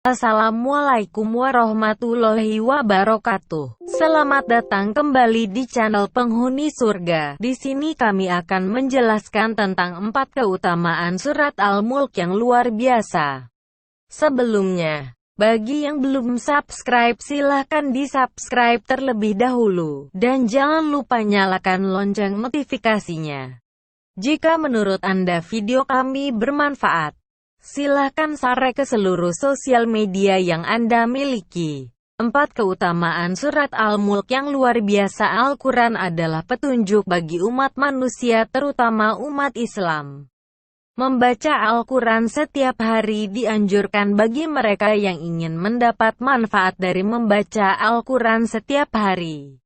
Assalamualaikum warahmatullahi wabarakatuh. Selamat datang kembali di channel Penghuni Surga. Di sini kami akan menjelaskan tentang 4 keutamaan surat Al-Mulk yang luar biasa. Sebelumnya, bagi yang belum subscribe silahkan di-subscribe terlebih dahulu. Dan jangan lupa nyalakan lonceng notifikasinya. Jika menurut Anda video kami bermanfaat, silahkan share ke seluruh sosial media yang Anda miliki. 4 keutamaan surat Al-Mulk yang luar biasa. Al-Quran adalah petunjuk bagi umat manusia, terutama umat Islam. Membaca Al-Quran setiap hari dianjurkan bagi mereka yang ingin mendapat manfaat dari membaca Al-Quran setiap hari.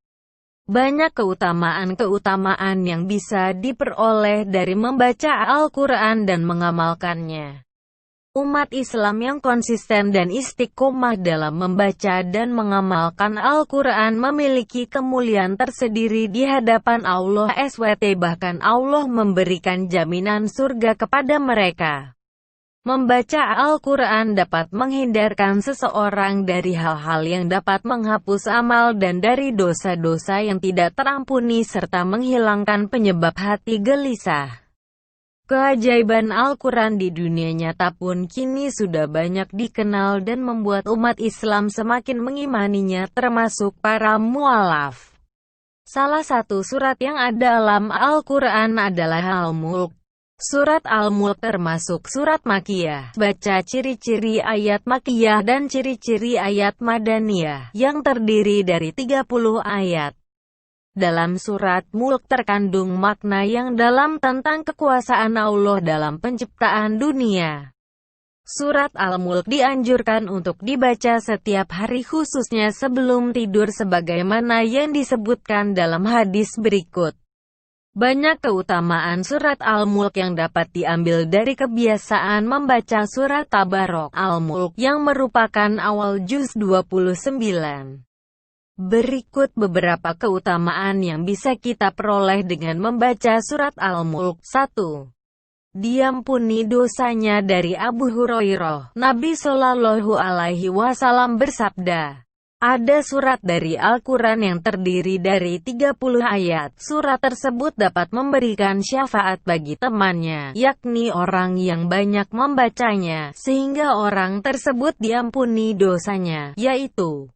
Banyak keutamaan-keutamaan yang bisa diperoleh dari membaca Al-Quran dan mengamalkannya. Umat Islam yang konsisten dan istiqomah dalam membaca dan mengamalkan Al-Quran memiliki kemuliaan tersendiri di hadapan Allah SWT. Bahkan Allah memberikan jaminan surga kepada mereka. Membaca Al-Quran dapat menghindarkan seseorang dari hal-hal yang dapat menghapus amal dan dari dosa-dosa yang tidak terampuni serta menghilangkan penyebab hati gelisah. Keajaiban Al-Quran di dunia nyata pun kini sudah banyak dikenal dan membuat umat Islam semakin mengimaninya, termasuk para mu'alaf. Salah satu surat yang ada dalam Al-Quran adalah Al-Mulk. Surat Al-Mulk termasuk surat Makkiyah. Baca ciri-ciri ayat Makkiyah dan ciri-ciri ayat Madaniyah, yang terdiri dari 30 ayat. Dalam surat Mulk terkandung makna yang dalam tentang kekuasaan Allah dalam penciptaan dunia. Surat Al-Mulk dianjurkan untuk dibaca setiap hari, khususnya sebelum tidur sebagaimana yang disebutkan dalam hadis berikut. Banyak keutamaan surat Al-Mulk yang dapat diambil dari kebiasaan membaca surat Tabarok Al-Mulk yang merupakan awal juz 29. Berikut beberapa keutamaan yang bisa kita peroleh dengan membaca surat Al-Mulk. 1. Diampuni dosanya. Dari Abu Hurairah, Nabi Shallallahu Alaihi Wasallam bersabda, ada surat dari Al-Quran yang terdiri dari 30 ayat. Surat tersebut dapat memberikan syafaat bagi temannya, yakni orang yang banyak membacanya, sehingga orang tersebut diampuni dosanya, yaitu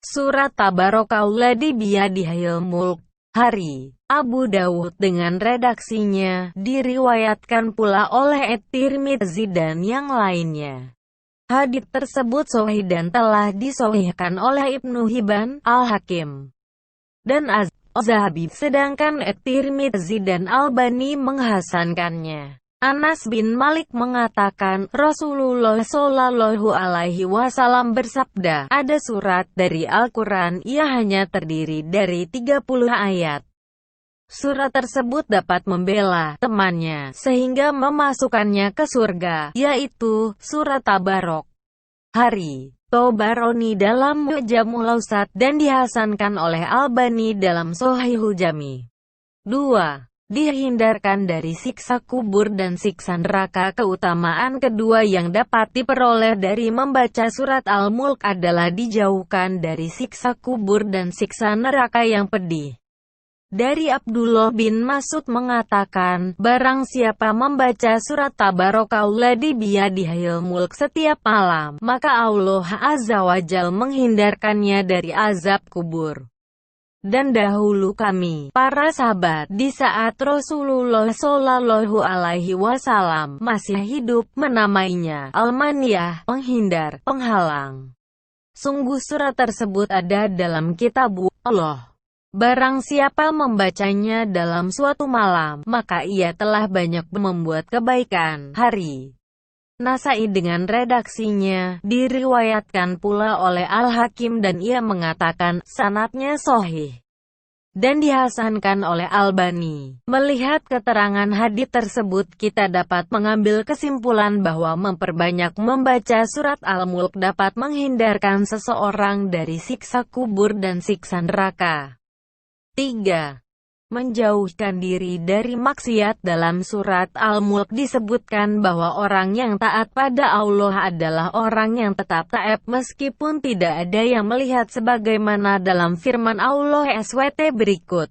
surat Tabarakalladzi biyadihil mulk. Hari Abu Dawud dengan redaksinya, diriwayatkan pula oleh At-Tirmidzi dan yang lainnya. Hadits tersebut sahih dan telah disahihkan oleh Ibnu Hibban, Al-Hakim, dan Az-Zahabi, sedangkan At-Tirmidzi dan Albani menghasankannya. Anas bin Malik mengatakan, Rasulullah Shallallahu Alaihi Wasallam bersabda, ada surat dari Al-Quran, ia hanya terdiri dari 30 ayat. Surat tersebut dapat membela temannya, sehingga memasukkannya ke surga, yaitu surat Tabarok. Hari Tabarani dalam Mu'jamul Awsat dan dihasankan oleh Albani dalam Shahihul Jami. 2. Dihindarkan dari siksa kubur dan siksa neraka. Keutamaan kedua yang dapat diperoleh dari membaca surat Al-Mulk adalah dijauhkan dari siksa kubur dan siksa neraka yang pedih. Dari Abdullah bin Mas'ud mengatakan, barang siapa membaca surat Tabarakalladzi biyadihil mulk setiap malam, maka Allah Azza wa Jalla menghindarkannya dari azab kubur. Dan dahulu kami, para sahabat, di saat Rasulullah Shallallahu Alaihi Wasallam masih hidup, menamainya Al-Maniyah, penghindar, penghalang. Sungguh surat tersebut ada dalam kitab Allah. Barang siapa membacanya dalam suatu malam, maka ia telah banyak membuat kebaikan. Hari Nasai dengan redaksinya, diriwayatkan pula oleh Al-Hakim dan ia mengatakan, sanadnya sahih, dan dihasankan oleh Albani. Melihat keterangan hadits tersebut, kita dapat mengambil kesimpulan bahwa memperbanyak membaca surat Al-Mulk dapat menghindarkan seseorang dari siksa kubur dan siksa neraka. 3. menjauhkan diri dari maksiat. Dalam surat Al-Mulk disebutkan bahwa orang yang taat pada Allah adalah orang yang tetap taat meskipun tidak ada yang melihat, sebagaimana dalam firman Allah SWT berikut.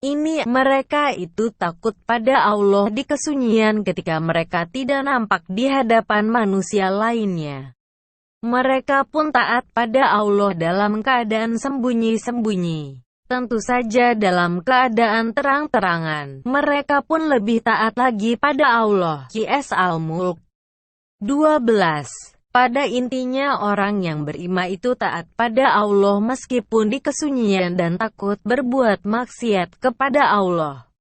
Ini mereka itu takut pada Allah di kesunyian ketika mereka tidak nampak di hadapan manusia lainnya. Mereka pun taat pada Allah dalam keadaan sembunyi-sembunyi. Tentu saja dalam keadaan terang-terangan, mereka pun lebih taat lagi pada Allah. QS Al-Mulk 12. Pada intinya orang yang beriman itu taat pada Allah meskipun di kesunyian dan takut berbuat maksiat kepada Allah.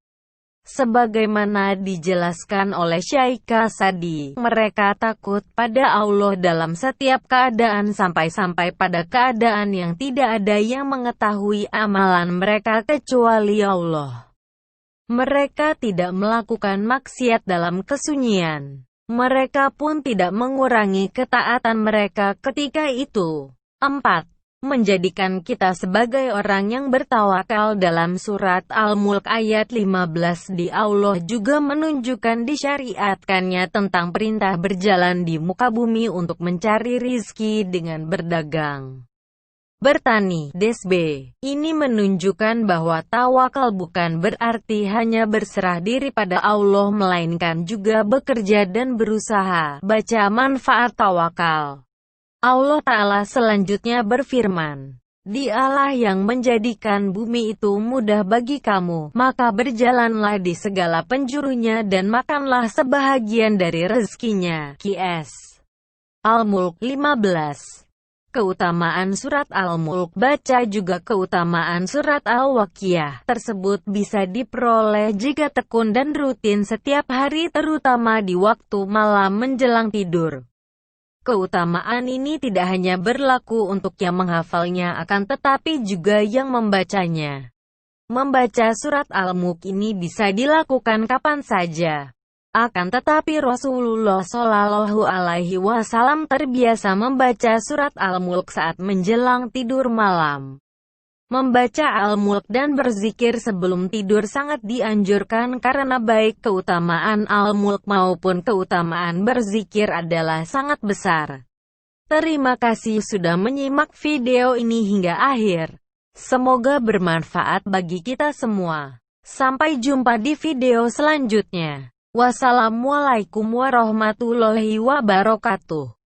Sebagaimana dijelaskan oleh Syekh Sa'di, mereka takut pada Allah dalam setiap keadaan sampai-sampai pada keadaan yang tidak ada yang mengetahui amalan mereka kecuali Allah. Mereka tidak melakukan maksiat dalam kesunyian. Mereka pun tidak mengurangi ketaatan mereka ketika itu. 4. Menjadikan kita sebagai orang yang bertawakal. Dalam surat Al-Mulk ayat 15 di Allah juga menunjukkan disyariatkannya tentang perintah berjalan di muka bumi untuk mencari rizki dengan berdagang, bertani, DSB. Ini menunjukkan bahwa tawakal bukan berarti hanya berserah diri pada Allah, melainkan juga bekerja dan berusaha. Baca manfaat tawakal. Allah Ta'ala selanjutnya berfirman, Dialah yang menjadikan bumi itu mudah bagi kamu, maka berjalanlah di segala penjurunya dan makanlah sebahagian dari rezekinya. QS Al-Mulk 15. Keutamaan surat Al-Mulk. Baca juga keutamaan surat Al-Waqiah tersebut bisa diperoleh jika tekun dan rutin setiap hari, terutama di waktu malam menjelang tidur. Keutamaan ini tidak hanya berlaku untuk yang menghafalnya, akan tetapi juga yang membacanya. Membaca surat Al-Mulk ini bisa dilakukan kapan saja. Akan tetapi Rasulullah Shallallahu Alaihi Wasallam terbiasa membaca surat Al-Mulk saat menjelang tidur malam. Membaca Al-Mulk dan berzikir sebelum tidur sangat dianjurkan karena baik keutamaan Al-Mulk maupun keutamaan berzikir adalah sangat besar. Terima kasih sudah menyimak video ini hingga akhir. Semoga bermanfaat bagi kita semua. Sampai jumpa di video selanjutnya. Wassalamualaikum warahmatullahi wabarakatuh.